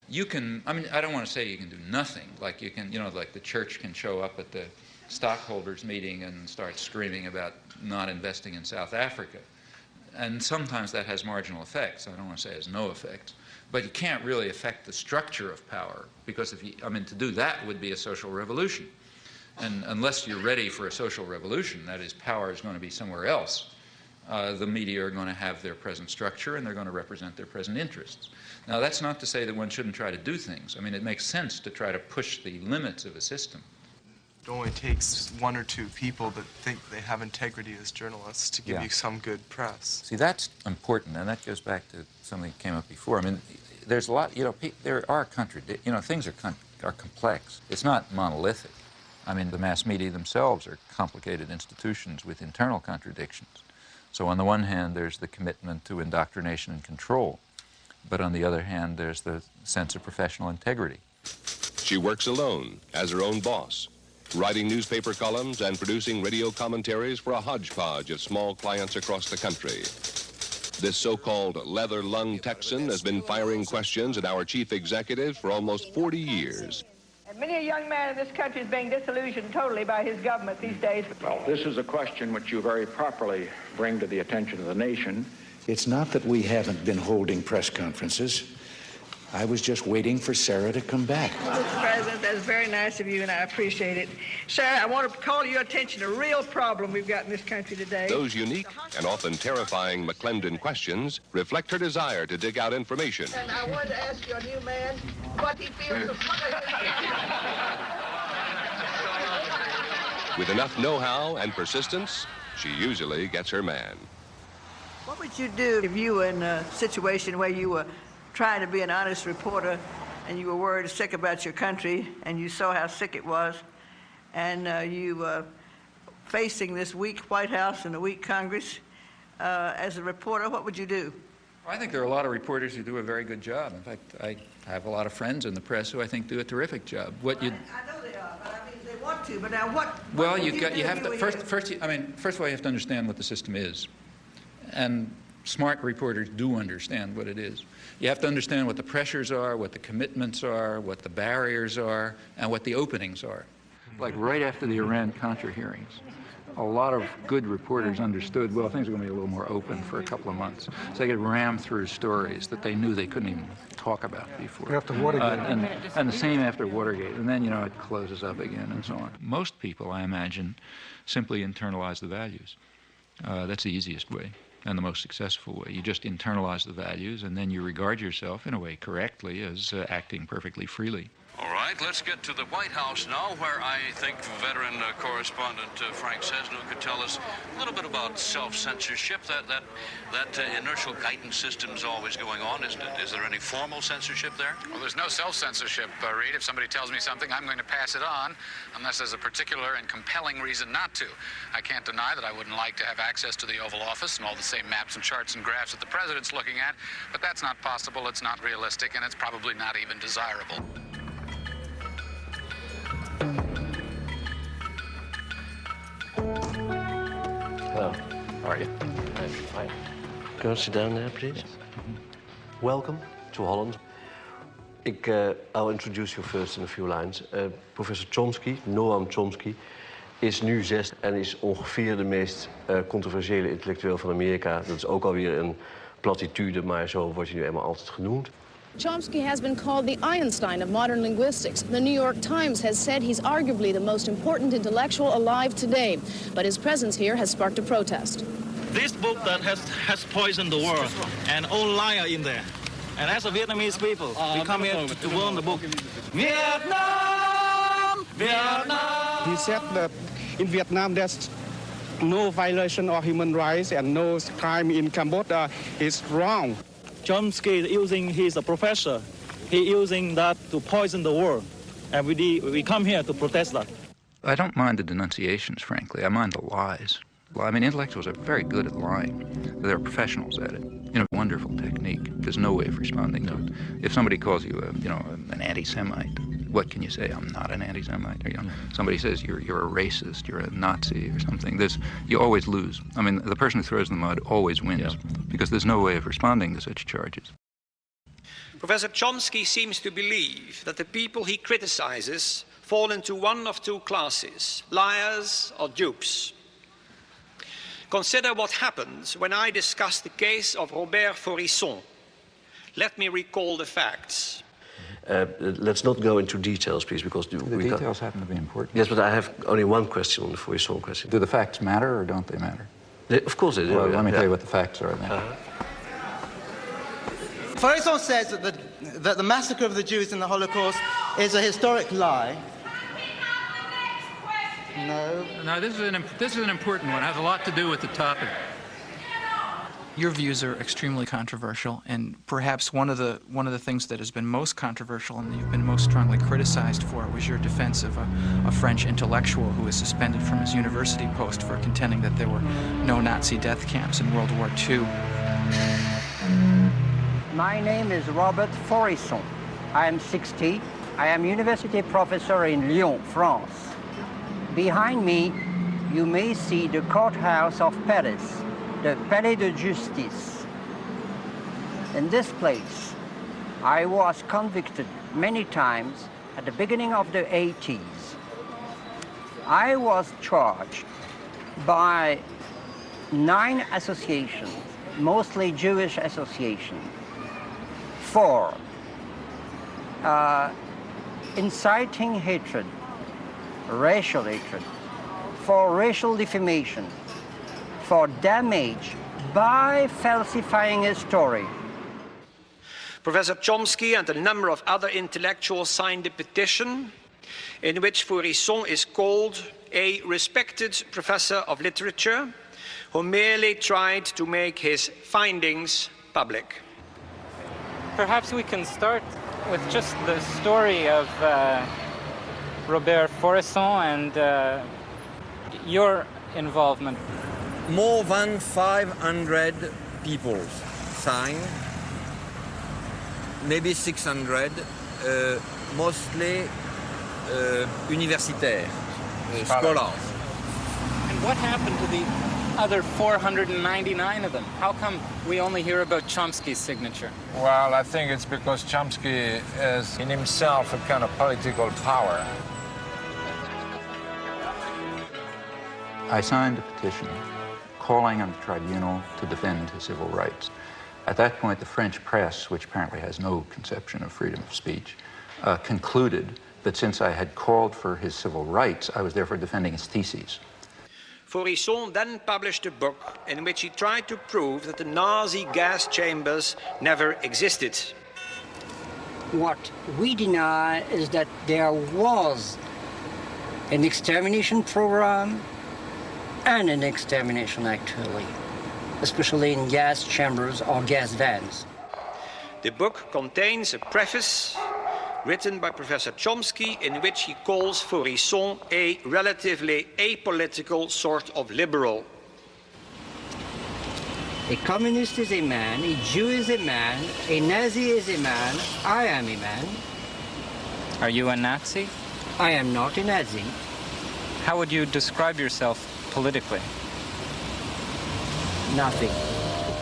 You can, I mean, I don't want to say you can do nothing. Like you can, like the church can show up at the stockholders meeting and start screaming about not investing in South Africa. And sometimes that has marginal effects. I don't want to say it has no effects. But you can't really affect the structure of power, because to do that would be a social revolution. And unless you're ready for a social revolution, that is, power is going to be somewhere else, the media are going to have their present structure and they're going to represent their present interests. Now, that's not to say that one shouldn't try to do things. I mean, it makes sense to try to push the limits of a system. It only takes one or two people that think they have integrity as journalists to give you some good press. See, that's important, and that goes back to something that came up before. I mean, there's a lot, there are things are complex. It's not monolithic. I mean, the mass media themselves are complicated institutions with internal contradictions. So on the one hand, there's the commitment to indoctrination and control. But on the other hand, there's the sense of professional integrity. She works alone, as her own boss, writing newspaper columns and producing radio commentaries for a hodgepodge of small clients across the country. This so-called leather-lung Texan has been firing questions at our chief executives for almost 40 years. And many a young man in this country is being disillusioned totally by his government these days. Well, this is a question which you very properly bring to the attention of the nation. It's not that we haven't been holding press conferences. I was just waiting for Sarah to come back. Mr. President, that's very nice of you, and I appreciate it. Sarah, I want to call your attention to a real problem we've got in this country today. Those unique and often terrifying McClendon questions reflect her desire to dig out information. And I wanted to ask your new man what he feels With enough know-how and persistence, she usually gets her man. What would you do if you were in a situation where you were trying to be an honest reporter and you were worried sick about your country and you saw how sick it was, and you were facing this weak White House and a weak Congress as a reporter? What would you do? I think there are a lot of reporters who do a very good job. In fact, I have a lot of friends in the press who I think do a terrific job. I know they are, but I mean, they want to. But now what? Well, you have to first of all, you have to understand what the system is, and smart reporters do understand what it is. You have to understand what the pressures are, what the commitments are, what the barriers are, and what the openings are. Like right after the Iran-Contra hearings, a lot of good reporters understood, well, things are going to be a little more open for a couple of months. So they could ram through stories that they knew they couldn't even talk about before. After Watergate. And the same after Watergate. And then, it closes up again and so on. Most people, I imagine, simply internalize the values. That's the easiest way and the most successful way. You just internalize the values, and then you regard yourself, in a way correctly, as acting perfectly freely. All right, let's get to the White House now, where I think veteran correspondent Frank Sesno could tell us a little bit about self-censorship. That inertial guidance system is always going on, isn't it? Is there any formal censorship there? Well, there's no self-censorship, Reed. If somebody tells me something, I'm going to pass it on, unless there's a particular and compelling reason not to. I can't deny that I wouldn't like to have access to the Oval Office and all the same maps and charts and graphs that the president's looking at, but that's not possible, it's not realistic, and it's probably not even desirable. Hello. How are you? I'm fine. Go sit down there, please. Yes. Welcome to Holland. I'll introduce you first in a few lines. Professor Chomsky, Noam Chomsky, is nu 6 en is ongeveer de meest controversiële intellectueel van Amerika. Dat is ook alweer een platitude, maar zo wordt hij nu eenmaal altijd genoemd. Chomsky has been called the Einstein of modern linguistics. The New York Times has said he's arguably the most important intellectual alive today. But his presence here has sparked a protest. This book that has poisoned the world, and all liar in there. And as a Vietnamese people, we come here to learn the book. Vietnam! Vietnam! He said that in Vietnam there's no violation of human rights and no crime in Cambodia. Is wrong. Chomsky he's a professor. He's using that to poison the world. And we come here to protest that. I don't mind the denunciations, frankly. I mind the lies. Well, I mean, intellectuals are very good at lying. They're professionals at it. Wonderful technique. There's no way of responding to it. If somebody calls you, an anti-Semite, what can you say? I'm not an anti-Semite. Or, somebody says you're a racist, you're a Nazi or something. You always lose. I mean, the person who throws the mud always wins because there's no way of responding to such charges. Professor Chomsky seems to believe that the people he criticizes fall into one of two classes, liars or dupes. Consider what happened when I discussed the case of Robert Faurisson. Let me recall the facts. Let's not go into details, please, because the details happen to be important. Yes, but I have only one question on the Faurisson question. Do the facts matter or don't they matter? Of course they do. Well, let me tell you what the facts are then. Faurisson says that the massacre of the Jews in the Holocaust is a historic lie. No, this is an important one. It has a lot to do with the topic. Your views are extremely controversial, and perhaps one of the things that has been most controversial and that you've been most strongly criticized for was your defense of a French intellectual who was suspended from his university post for contending that there were no Nazi death camps in World War II. My name is Robert Faurisson. I am 60. I am university professor in Lyon, France. Behind me, you may see the courthouse of Paris, the Palais de Justice. In this place, I was convicted many times at the beginning of the 80s. I was charged by 9 associations, mostly Jewish associations, for inciting hatred, racial hatred, for racial defamation, for damage by falsifying a story. Professor Chomsky and a number of other intellectuals signed a petition in which Faurisson is called a respected professor of literature who merely tried to make his findings public. Perhaps we can start with just the story of Robert Faurisson and your involvement. More than 500 people signed, maybe 600, mostly universitaires, scholars. And what happened to the other 499 of them? How come we only hear about Chomsky's signature? Well, I think it's because Chomsky is in himself a kind of political power. I signed a petition calling on the tribunal to defend his civil rights. At that point, the French press, which apparently has no conception of freedom of speech, concluded that since I had called for his civil rights, I was therefore defending his theses. Faurisson then published a book in which he tried to prove that the Nazi gas chambers never existed. What we deny is that there was an extermination program and an extermination actually, especially in gas chambers or gas vans. The book contains a preface written by Professor Chomsky in which he calls Faurisson a relatively apolitical sort of liberal. A communist is a man, a Jew is a man, a Nazi is a man, I am a man. Are you a Nazi? I am not a Nazi. How would you describe yourself politically? Nothing.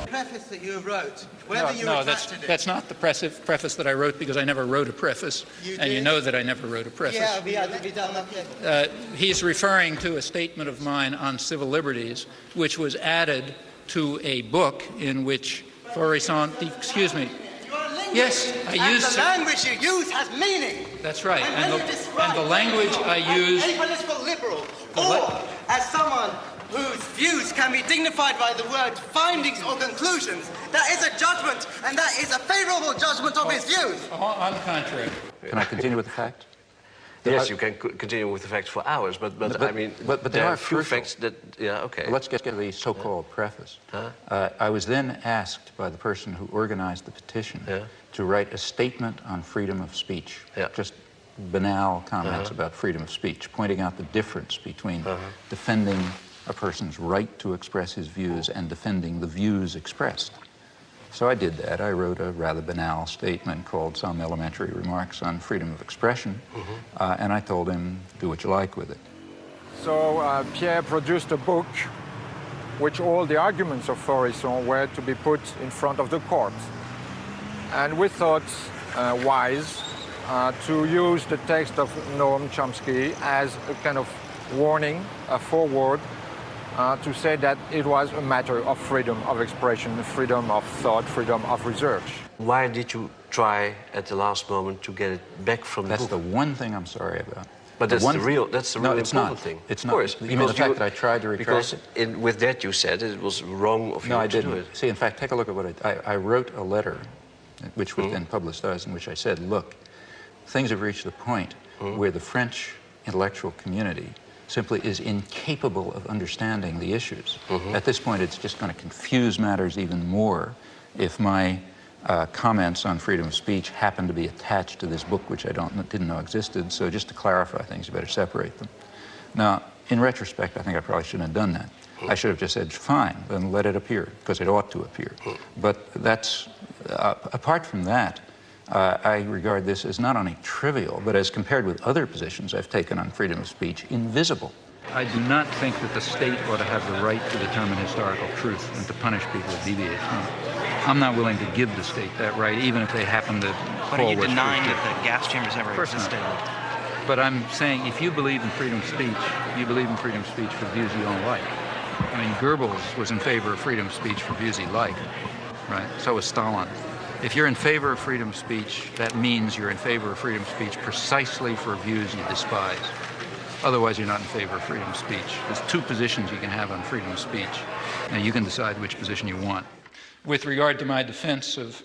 The preface that you wrote, whether you retracted it. That's not the preface that I wrote because I never wrote a preface, and you know that I never wrote a preface. Yeah, we done that. He's referring to a statement of mine on civil liberties, which was added to a book in which Faurisson, excuse me. Yes, I use the language you use has meaning. That's right, and the language I use. As a political liberal, or as someone whose views can be dignified by the word findings or conclusions, that is a judgment, and that is a favorable judgment of his views. On the contrary. Can I continue with the facts? Yes, you can continue with the facts for hours, but I mean, but there are a few facts that, yeah, okay. Let's get to the so-called preface. I was then asked by the person who organized the petition to write a statement on freedom of speech, just banal comments about freedom of speech, pointing out the difference between defending a person's right to express his views and defending the views expressed. So I did that. I wrote a rather banal statement called Some Elementary Remarks on Freedom of Expression, and I told him, do what you like with it. So Pierre produced a book which all the arguments of Faurisson were to be put in front of the court. And we thought wise to use the text of Noam Chomsky as a kind of warning, a foreword, to say that it was a matter of freedom of expression, freedom of thought, freedom of research. Why did you try at the last moment to get it back from the book? That's the one thing I'm sorry about. But that's the real important thing. It's of not. Course, You mean the fact that I tried to retract because with that you said it was wrong of you No, I to didn't. do it. See, in fact, take a look at what I wrote a letter, which was then publicized, in which I said, look, things have reached the point where the French intellectual community simply is incapable of understanding the issues. At this point, it's just going to confuse matters even more if my comments on freedom of speech happen to be attached to this book, which I didn't know existed. So just to clarify things, you better separate them. Now, in retrospect, I think I probably shouldn't have done that. I should have just said, fine, then let it appear, because it ought to appear. But that's, apart from that, I regard this as not only trivial, but as compared with other positions I've taken on freedom of speech, invisible. I do not think that the state ought to have the right to determine historical truth and to punish people who deviate from it. I'm not willing to give the state that right, even if they happen to But are you denying that the gas chambers ever existed? But I'm saying if you believe in freedom of speech, you believe in freedom of speech for views you don't like. I mean, Goebbels was in favor of freedom of speech for views he liked, right? So was Stalin. If you're in favor of freedom of speech, that means you're in favor of freedom of speech precisely for views you despise. Otherwise, you're not in favor of freedom of speech. There's two positions you can have on freedom of speech, and you can decide which position you want. With regard to my defense of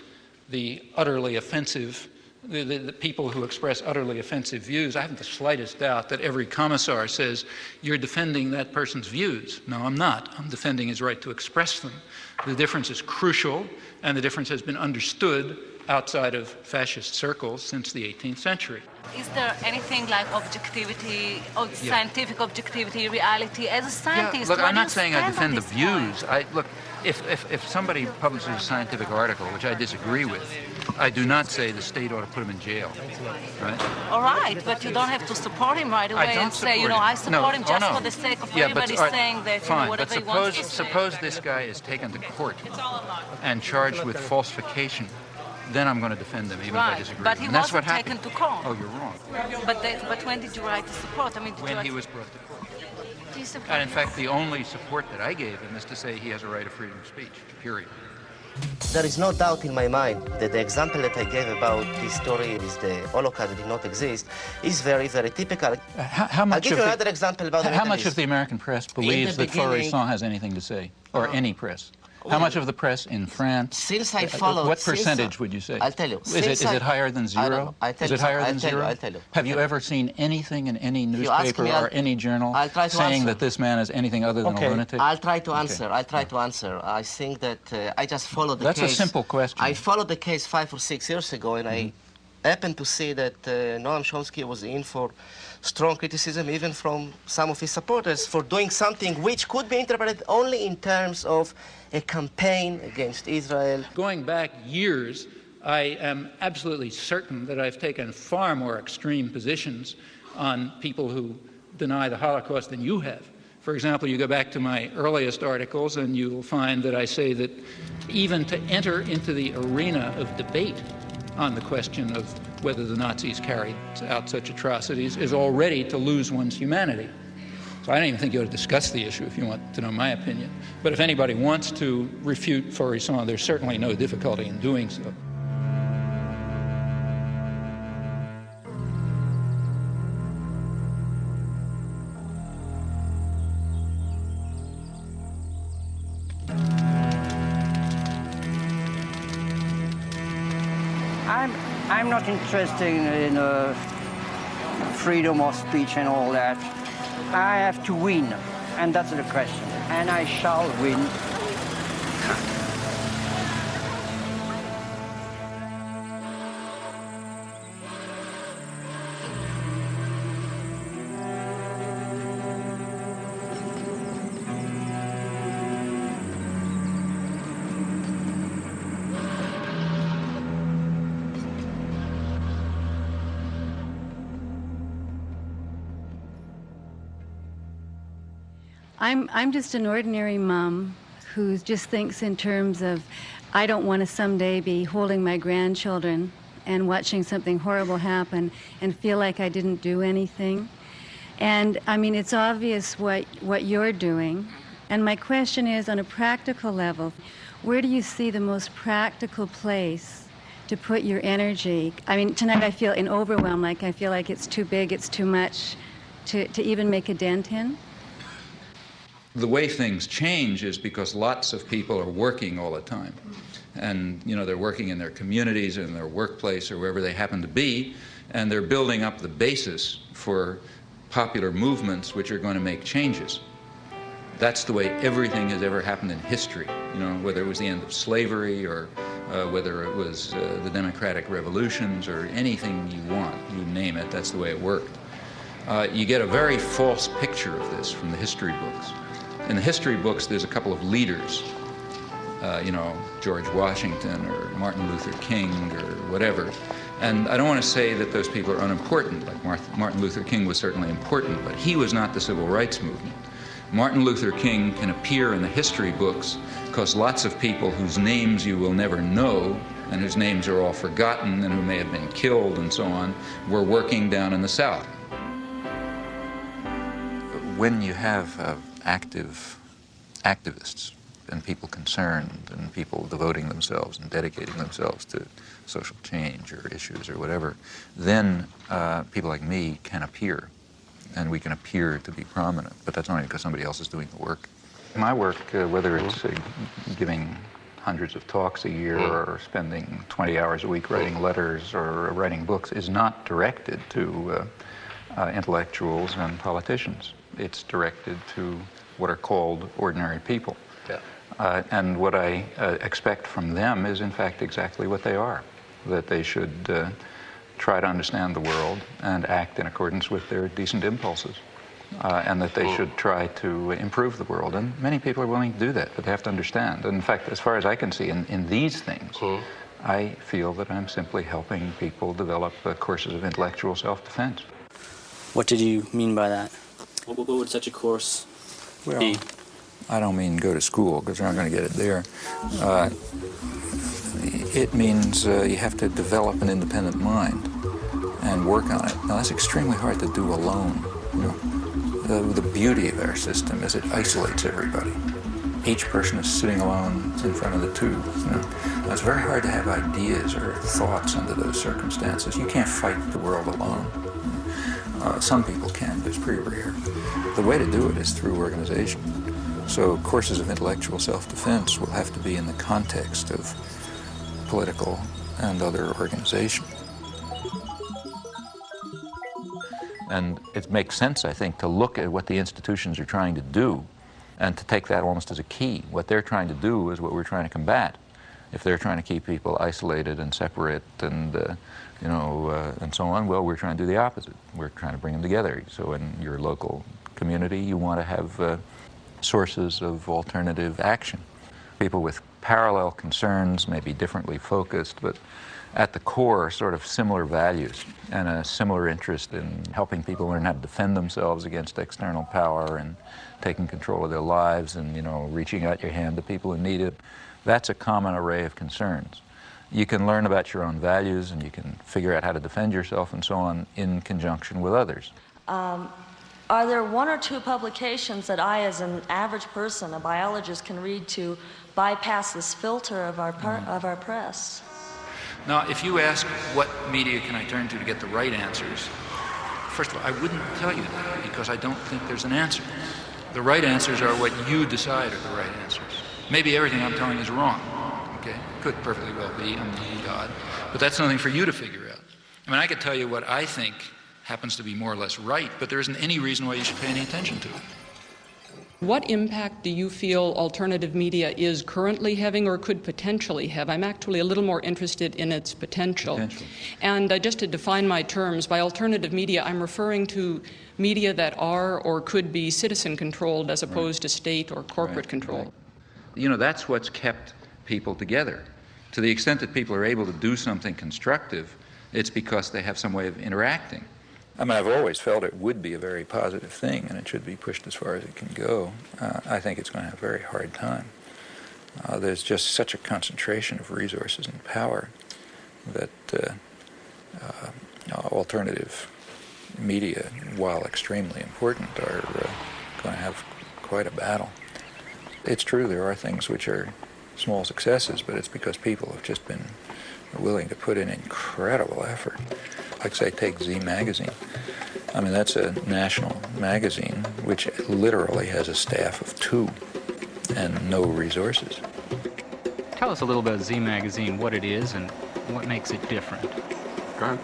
the utterly offensive, the people who express utterly offensive views, I haven't the slightest doubt that every commissar says, you're defending that person's views. No, I'm not. I'm defending his right to express them. The difference is crucial, and the difference has been understood outside of fascist circles since the 18th century. Is there anything like objectivity, scientific objectivity, reality? As a scientist, look, I'm not saying I defend the views. Look, if somebody publishes a scientific article, which I disagree with, I do not say the state ought to put him in jail, right? All right, but you don't have to support him right away and say, I support him just for the sake of everybody saying that, whatever he wants to say. Suppose this guy is taken to court and charged with falsification. Then I'm going to defend him, even if I disagree. But he wasn't taken to court. Oh, you're wrong. But when did you write the support? I mean, when he was brought to court. And in fact, the only support that I gave him is to say he has a right of freedom of speech, period. There is no doubt in my mind that the example that I gave about this story is the Holocaust did not exist is very, very typical. I'll give you another example about the How much of the American press believes that Faurisson has anything to say, or any press? How much of the press in France? Since I followed... What percentage would you say? I'll tell you. Is it higher than zero? I don't know. Is it higher than zero? I'll tell you. Have you ever seen anything in any newspaper or any journal saying that this man is anything other than a lunatic? I'll try to answer. I'll try to answer. I think that I just followed the case. That's a simple question. I followed the case 5 or 6 years ago, and I happened to see that Noam Chomsky was in for strong criticism, even from some of his supporters, for doing something which could be interpreted only in terms of a campaign against Israel. Going back years, I am absolutely certain that I've taken far more extreme positions on people who deny the Holocaust than you have. For example, you go back to my earliest articles and you will find that I say that even to enter into the arena of debate on the question of whether the Nazis carried out such atrocities is already to lose one's humanity. So I don't even think you ought to discuss the issue if you want to know my opinion. But if anybody wants to refute Faurisson, there's certainly no difficulty in doing so. I'm not interested in freedom of speech and all that. I have to win, and that's the question. And I shall win. I'm just an ordinary mom who just thinks in terms of I don't want to someday be holding my grandchildren and watching something horrible happen and feel like I didn't do anything. And I mean, it's obvious what you're doing. And my question is, on a practical level, where do you see the most practical place to put your energy? I mean, tonight I feel overwhelmed, like I feel like it's too big, it's too much to even make a dent in. The way things change is because lots of people are working all the time. And, you know, they're working in their communities, in their workplace, or wherever they happen to be, and they're building up the basis for popular movements which are going to make changes. That's the way everything has ever happened in history, you know, whether it was the end of slavery or whether it was the democratic revolutions or anything you want, you name it, that's the way it worked. You get a very false picture of this from the history books. In the history books, there's a couple of leaders, you know, George Washington or Martin Luther King or whatever. And I don't want to say that those people are unimportant, like Martin Luther King was certainly important, but he was not the civil rights movement. Martin Luther King can appear in the history books because lots of people whose names you will never know and whose names are all forgotten and who may have been killed and so on were working down in the South. When you have active activists and people concerned and people devoting themselves and dedicating themselves to social change or issues or whatever, then people like me can appear, and we can appear to be prominent, but that's only because somebody else is doing the work. My work, whether it's giving hundreds of talks a year or spending 20 hours a week writing letters or writing books, is not directed to intellectuals and politicians. It's directed to what are called ordinary people. Yeah. And what I expect from them is, in fact, exactly what they are, that they should try to understand the world and act in accordance with their decent impulses, and that they should try to improve the world. And many people are willing to do that, but they have to understand. And in fact, as far as I can see, in these things, I feel that I'm simply helping people develop courses of intellectual self-defense. What did you mean by that? What would such a course be? I don't mean go to school, because you're not going to get it there. It means you have to develop an independent mind and work on it. Now, that's extremely hard to do alone. You know? The beauty of our system is it isolates everybody. Each person is sitting alone in front of the tube. You know? Now, it's very hard to have ideas or thoughts under those circumstances. You can't fight the world alone. Some people can, but it's pretty rare. The way to do it is through organization. So courses of intellectual self-defense will have to be in the context of political and other organization. And it makes sense, I think, to look at what the institutions are trying to do and to take that almost as a key. What they're trying to do is what we're trying to combat. If they're trying to keep people isolated and separate and and so on, well, we're trying to do the opposite. We're trying to bring them together. So in your local community, you want to have sources of alternative action. People with parallel concerns, maybe differently focused, but at the core, sort of similar values and a similar interest in helping people learn how to defend themselves against external power and taking control of their lives and, you know, reaching out your hand to people who need it. That's a common array of concerns. You can learn about your own values and you can figure out how to defend yourself and so on in conjunction with others. Are there one or two publications that I, as an average person, a biologist, can read to bypass this filter of our press? Now, if you ask what media can I turn to get the right answers, first of all, I wouldn't tell you that because I don't think there's an answer. The right answers are what you decide are the right answers. Maybe everything I'm telling is wrong, okay? Could perfectly well be, I'm not God, but that's something for you to figure out. I mean, I could tell you what I think happens to be more or less right, but there isn't any reason why you should pay any attention to it. What impact do you feel alternative media is currently having or could potentially have? I'm actually a little more interested in its potential. And just to define my terms, by alternative media, I'm referring to media that are or could be citizen-controlled as opposed to state or corporate control. You know, that's what's kept people together. To the extent that people are able to do something constructive, it's because they have some way of interacting. I mean, I've always felt it would be a very positive thing, and it should be pushed as far as it can go. I think it's going to have a very hard time. There's just such a concentration of resources and power that alternative media, while extremely important, are going to have quite a battle. It's true there are things which are small successes, but it's because people have just been willing to put in incredible effort. Like, say, take Z Magazine. I mean, that's a national magazine which literally has a staff of 2 and no resources. Tell us a little about Z Magazine, what it is and what makes it different. Go ahead.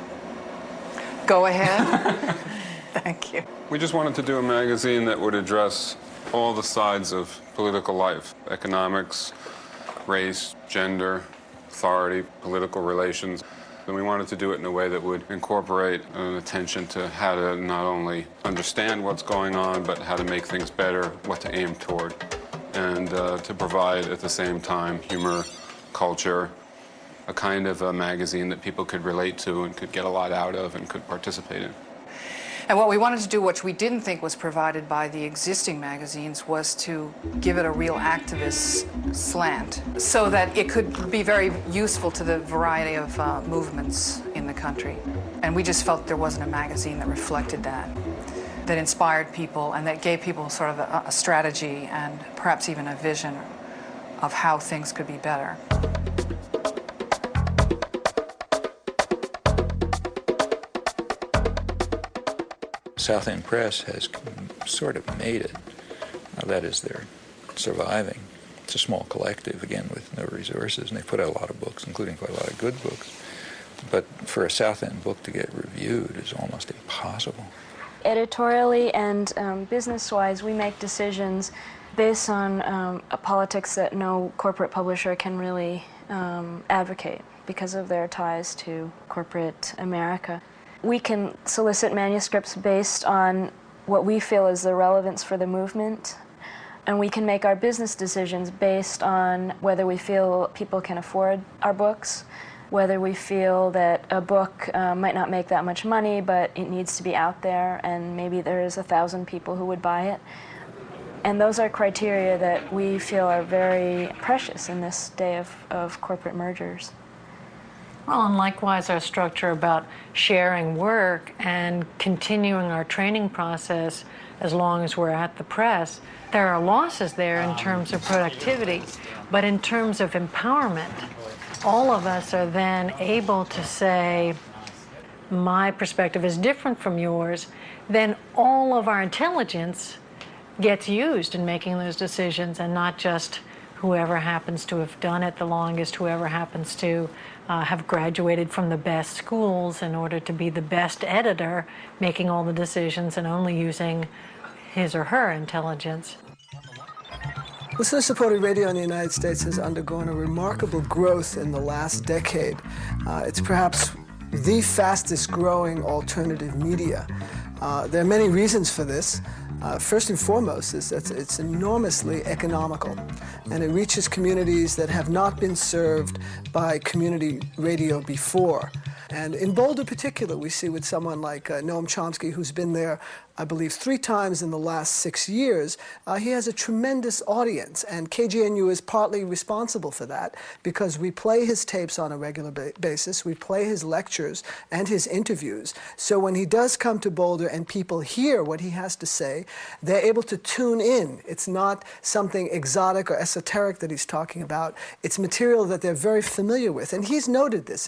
Go ahead. Thank you. We just wanted to do a magazine that would address all the sides of political life: economics, race, gender, authority, political relations. And we wanted to do it in a way that would incorporate an attention to how to not only understand what's going on, but how to make things better, what to aim toward, and to provide at the same time humor, culture, a kind of a magazine that people could relate to and could get a lot out of and could participate in. And what we wanted to do, which we didn't think was provided by the existing magazines, was to give it a real activist slant so that it could be very useful to the variety of movements in the country. And we just felt there wasn't a magazine that reflected that inspired people and that gave people sort of a strategy and perhaps even a vision of how things could be better. South End Press has sort of made it. That is, they're surviving. It's a small collective, again, with no resources, and they put out a lot of books, including quite a lot of good books. But for a South End book to get reviewed is almost impossible. Editorially and business-wise, we make decisions based on politics that no corporate publisher can really advocate because of their ties to corporate America. We can solicit manuscripts based on what we feel is the relevance for the movement, and we can make our business decisions based on whether we feel people can afford our books, whether we feel that a book might not make that much money, but it needs to be out there, and maybe there's 1,000 people who would buy it. And those are criteria that we feel are very precious in this day of corporate mergers. Well, and likewise our structure about sharing work and continuing our training process as long as we're at the press. There are losses there in terms of productivity, but in terms of empowerment, all of us are then able to say, my perspective is different from yours, then all of our intelligence gets used in making those decisions, and not just whoever happens to have done it the longest, whoever happens to have graduated from the best schools in order to be the best editor, making all the decisions and only using his or her intelligence. Listener-supported radio in the United States has undergone a remarkable growth in the last decade. It's perhaps the fastest growing alternative media. There are many reasons for this. First and foremost is that it's enormously economical, and it reaches communities that have not been served by community radio before. And in Boulder in particular, we see with someone like Noam Chomsky, who's been there, I believe, 3 times in the last 6 years, he has a tremendous audience, and KGNU is partly responsible for that because we play his tapes on a regular basis, we play his lectures and his interviews. So when he does come to Boulder and people hear what he has to say, they're able to tune in. It's not something exotic or esoteric that he's talking about. It's material that they're very familiar with, and he's noted this.